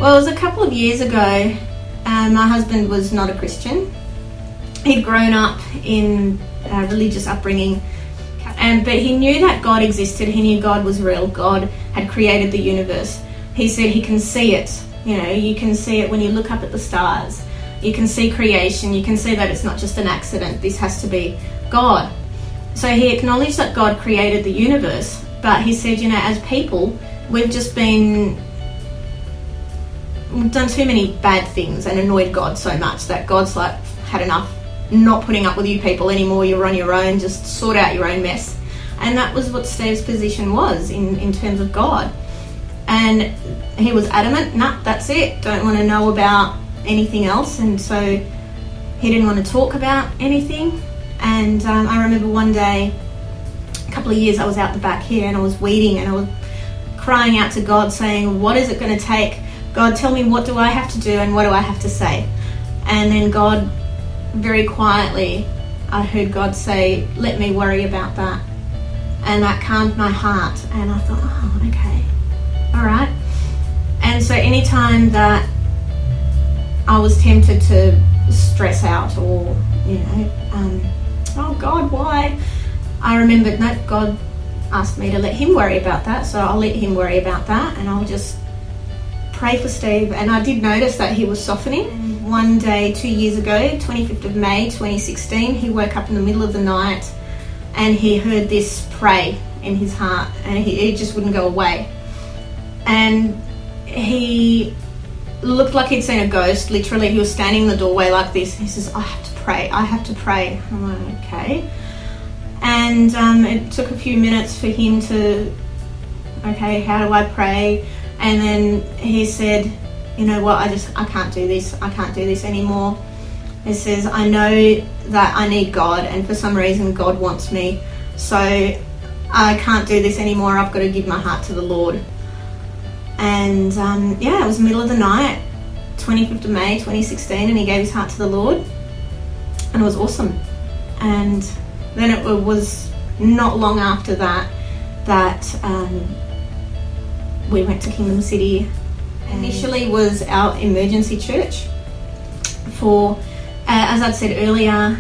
Well, it was a couple of years ago. My husband was not a Christian. He'd grown up in a religious upbringing, but he knew that God existed. He knew God was real. God had created the universe. He said he can see it. You know, you can see it when you look up at the stars. You can see creation. You can see that it's not just an accident. This has to be God. So he acknowledged that God created the universe, but he said, you know, as people, we've done too many bad things and annoyed God so much that God's like, had enough, not putting up with you people anymore. You're on your own, just sort out your own mess. And that was what Steve's position was in terms of God. And he was adamant, nah, that's it, don't want to know about anything else. And so he didn't want to talk about anything. And I remember one day, a couple of years, I was out the back here and I was weeding and I was crying out to God saying, what is it going to take? God, tell me, what do I have to do and what do I have to say? And then God, very quietly, I heard God say, let me worry about that. And that calmed my heart. And I thought, oh, okay, all right. And so anytime that I was tempted to stress out or, you know, oh God, why? I remembered, no, God asked me to let him worry about that, so I'll let him worry about that and I'll just pray for Steve. And I did notice that he was softening. One day, 2 years ago, 25th of May 2016, he woke up in the middle of the night and he heard this pray in his heart and he just wouldn't go away. And he looked like he'd seen a ghost. Literally, he was standing in the doorway like this. He says, I have to pray. I'm like, okay. And it took a few minutes for him to, okay, how do I pray? And then he said, you know what, I can't do this. I can't do this anymore. He says, I know that I need God and for some reason God wants me. So I can't do this anymore. I've got to give my heart to the Lord. And yeah, it was the middle of the night, 25th of May 2016, and he gave his heart to the Lord. And it was awesome. And then it was not long after that we went to Kingdom City. Initially was our emergency church for, as I'd said earlier,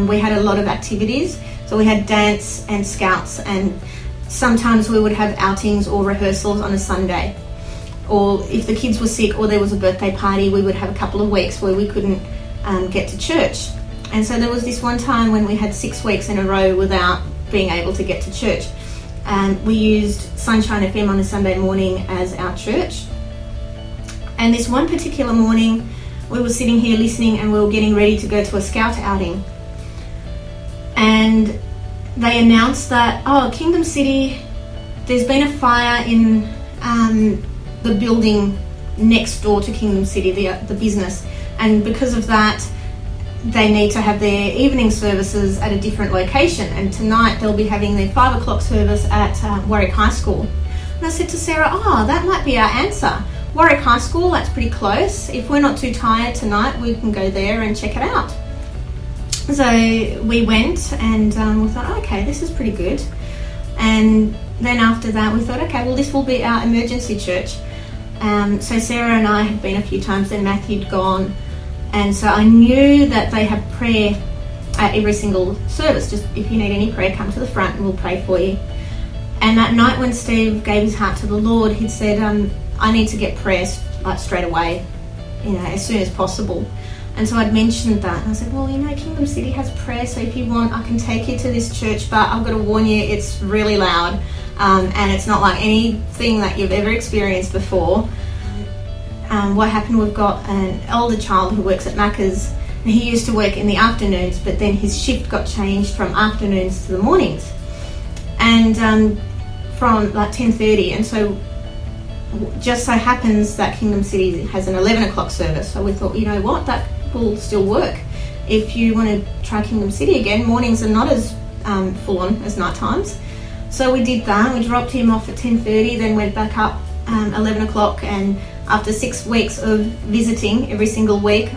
we had a lot of activities. So we had dance and scouts, and sometimes we would have outings or rehearsals on a Sunday. Or if the kids were sick or there was a birthday party, we would have a couple of weeks where we couldn't get to church. And so there was this one time when we had 6 weeks in a row without being able to get to church. We used Sunshine FM on a Sunday morning as our church. And this one particular morning, we were sitting here listening and we were getting ready to go to a scout outing. And they announced that, oh, Kingdom City, there's been a fire in the building next door to Kingdom City, the business. And because of that, they need to have their evening services at a different location. And tonight they'll be having their 5 o'clock service at Warwick High School. And I said to Sarah, oh, that might be our answer. Warwick High School, that's pretty close. If we're not too tired tonight, we can go there and check it out. So we went and we thought, okay, this is pretty good. And then after that we thought, okay, well, this will be our emergency church. So Sarah and I had been a few times, then Matthew'd gone. And so I knew that they have prayer at every single service. Just if you need any prayer, come to the front and we'll pray for you. And that night when Steve gave his heart to the Lord, he'd said, I need to get prayer like straight away, you know, as soon as possible. And so I'd mentioned that. And I said, well, you know, Kingdom City has prayer, so if you want, I can take you to this church, but I've got to warn you, it's really loud. And it's not like anything that you've ever experienced before. What happened, we've got an older child who works at Macca's, and he used to work in the afternoons, but then his shift got changed from afternoons to the mornings. And from like 10:30, and so just so happens that Kingdom City has an 11 o'clock service. So we thought, you know what, that will still work. If you want to try Kingdom City again, mornings are not as full on as night times. So we did that. We dropped him off at 10:30, then went back up 11 o'clock, and after 6 weeks of visiting every single week,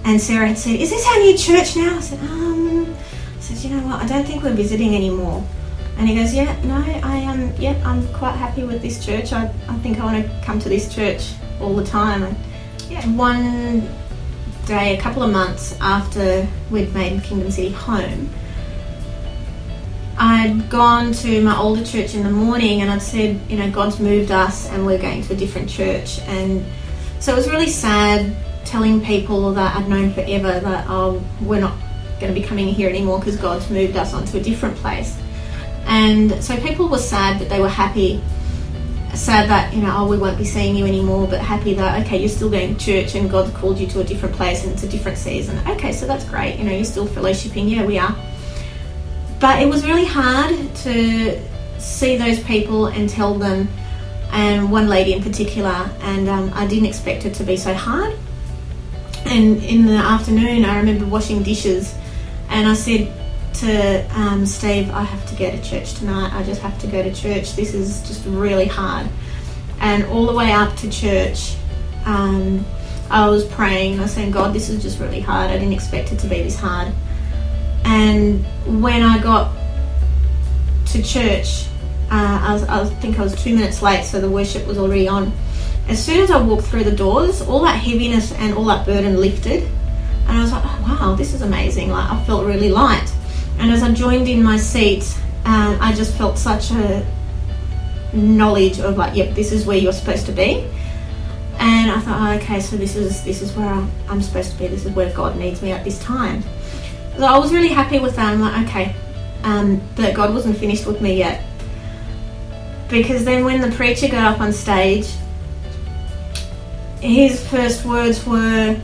and Sarah had said, is this our new church now? I said, you know what, I don't think we're visiting anymore. And he goes, yeah, no, I'm quite happy with this church. I think I want to come to this church. all the time. And one day, a couple of months after we'd made Kingdom City home, I'd gone to my older church in the morning and I'd said, God's moved us and we're going to a different church. And so it was really sad telling people that I'd known forever that, we're not going to be coming here anymore because God's moved us onto a different place. And so people were sad, but they were happy. Sad that, we won't be seeing you anymore, but happy that, okay, you're still going to church and God's called you to a different place and it's a different season. Okay, so that's great. You're still fellowshipping. Yeah, we are. But it was really hard to see those people and tell them, and one lady in particular, and I didn't expect it to be so hard. And in the afternoon, I remember washing dishes, and I said to Steve, I have to go to church tonight. I just have to go to church. This is just really hard. And all the way up to church, I was praying. I was saying, God, this is just really hard. I didn't expect it to be this hard. And when I got to church, I think I was 2 minutes late, so the worship was already on. As soon as I walked through the doors, all that heaviness and all that burden lifted. And I was like, oh, wow, this is amazing. Like, I felt really light. And as I joined in my seat, I just felt such a knowledge of like, yep, this is where you're supposed to be. And I thought, oh, okay, so this is where I'm supposed to be. This is where God needs me at this time. So I was really happy with that. I'm like, okay, that God wasn't finished with me yet. Because then when the preacher got up on stage, his first words were,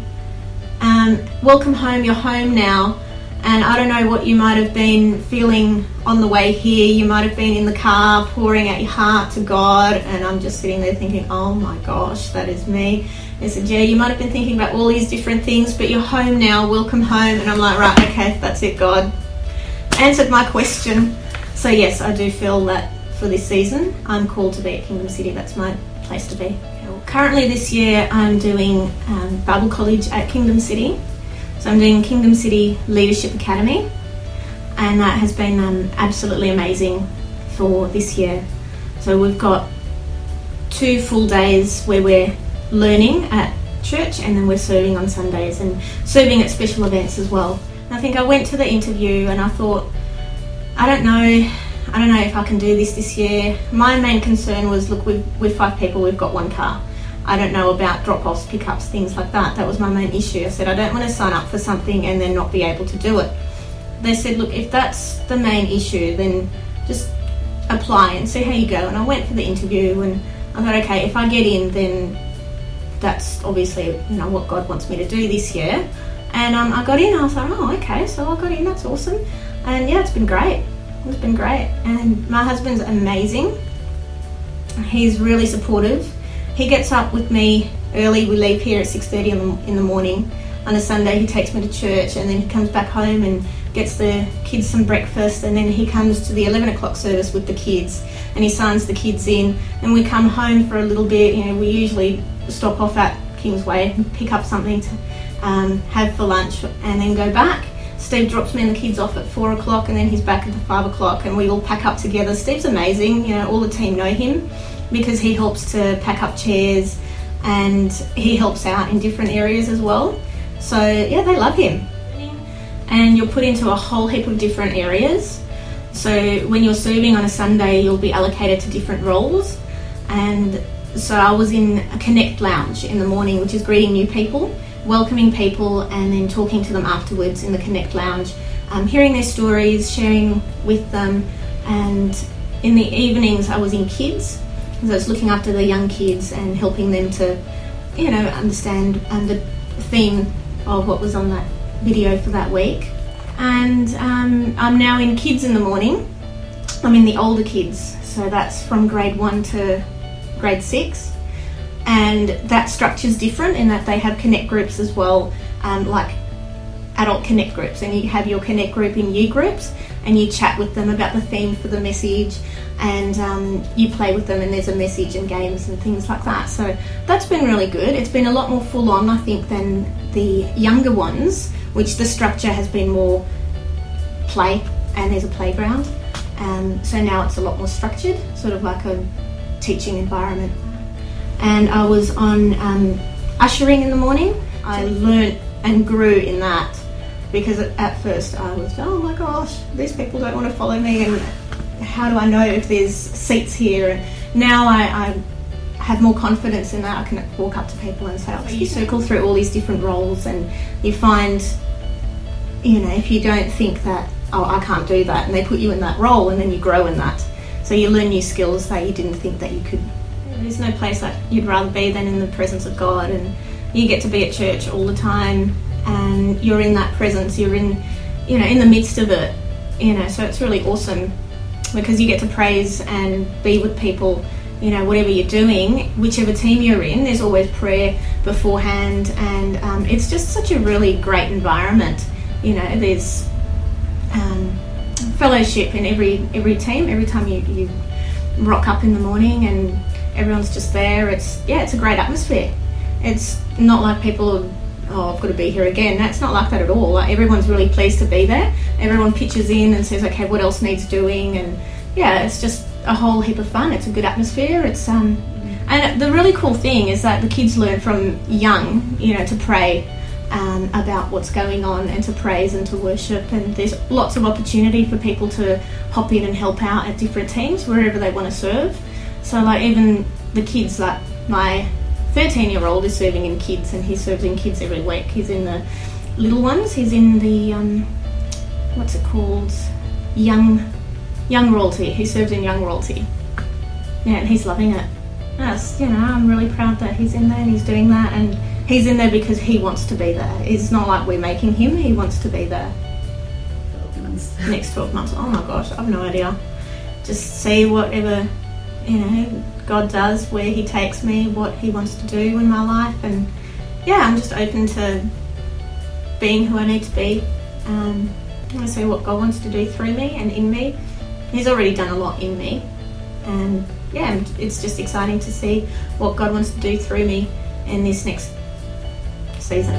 welcome home, you're home now. And I don't know what you might have been feeling on the way here. You might have been in the car pouring out your heart to God. And I'm just sitting there thinking, oh my gosh, that is me. He said, yeah, you might have been thinking about all these different things, but you're home now, welcome home. And I'm like, right, okay, that's it, God. Answered my question. So yes, I do feel that for this season, I'm called to be at Kingdom City. That's my place to be. Currently this year, I'm doing Bible college at Kingdom City. So I'm doing Kingdom City Leadership Academy, and that has been absolutely amazing for this year. So we've got 2 full days where we're learning at church, and then we're serving on Sundays and serving at special events as well. And I think I went to the interview and I thought, I don't know if I can do this year. My main concern was, look, we're 5 people, we've got 1 car. I don't know about drop-offs, pickups, things like that. That was my main issue. I said, I don't want to sign up for something and then not be able to do it. They said, look, if that's the main issue, then just apply and see how you go. And I went for the interview and I thought, okay, if I get in, then that's obviously, what God wants me to do this year. And I got in, I was like, oh, okay, so I got in, that's awesome. And yeah, it's been great. It's been great. And my husband's amazing. He's really supportive. He gets up with me early. We leave here at 6:30 in the morning. On a Sunday, he takes me to church, and then he comes back home and gets the kids some breakfast, and then he comes to the 11 o'clock service with the kids, and he signs the kids in. And we come home for a little bit. We usually stop off at Kingsway and pick up something to have for lunch, and then go back. Steve drops me and the kids off at 4 o'clock, and then he's back at 5 o'clock, and we all pack up together. Steve's amazing. All the team know him, because he helps to pack up chairs and he helps out in different areas as well. So yeah, they love him. And you're put into a whole heap of different areas. So when you're serving on a Sunday, you'll be allocated to different roles. And so I was in a Connect Lounge in the morning, which is greeting new people, welcoming people, and then talking to them afterwards in the Connect Lounge, hearing their stories, sharing with them. And in the evenings, I was in Kids. So it's looking after the young kids and helping them to, understand the theme of what was on that video for that week. And I'm now in Kids in the morning. I'm in the older kids, so that's from grade 1 to grade 6. And that structure's different in that they have connect groups as well, like adult connect groups. And you have your connect group in year groups, and you chat with them about the theme for the message, and you play with them, and there's a message and games and things like that. So that's been really good. It's been a lot more full on, I think, than the younger ones, which the structure has been more play, and there's a playground. So now it's a lot more structured, sort of like a teaching environment. and I was on ushering in the morning. I learnt and grew in that, because at first I was, oh my gosh, these people don't want to follow me, and how do I know if there's seats here? And now I have more confidence in that. I can walk up to people and say, oh, you circle through all these different roles, and you find, if you don't think that, oh, I can't do that, and they put you in that role, and then you grow in that. So you learn new skills that you didn't think that you could. There's no place that you'd rather be than in the presence of God, and you get to be at church all the time, and you're in that presence, you're in the midst of it, so it's really awesome, because you get to praise and be with people, whatever you're doing, whichever team you're in, there's always prayer beforehand, and it's just such a really great environment. There's fellowship in every team. Every time you rock up in the morning and everyone's just there, it's a great atmosphere. It's not like people, oh, I've got to be here again. That's not like that at all. Like, everyone's really pleased to be there. Everyone pitches in and says, okay, what else needs doing? And it's just a whole heap of fun. It's a good atmosphere. It's and the really cool thing is that the kids learn from young, to pray about what's going on, and to praise and to worship, and there's lots of opportunity for people to hop in and help out at different teams wherever they want to serve. So like, even the kids, like my 13-year-old is serving in kids, and he serves in kids every week. He's in the little ones. He's in the what's it called, young royalty. He serves in young royalty, and he's loving it. Yes, I'm really proud that he's in there and he's doing that, and he's in there because he wants to be there. It's not like we're making him. He wants to be there. 12 months. Next 12 months. Oh my gosh, I've no idea. Just see whatever God does, where he takes me, what he wants to do in my life, and I'm just open to being who I need to be. I see what God wants to do through me and in me. He's already done a lot in me, and it's just exciting to see what God wants to do through me in this next season.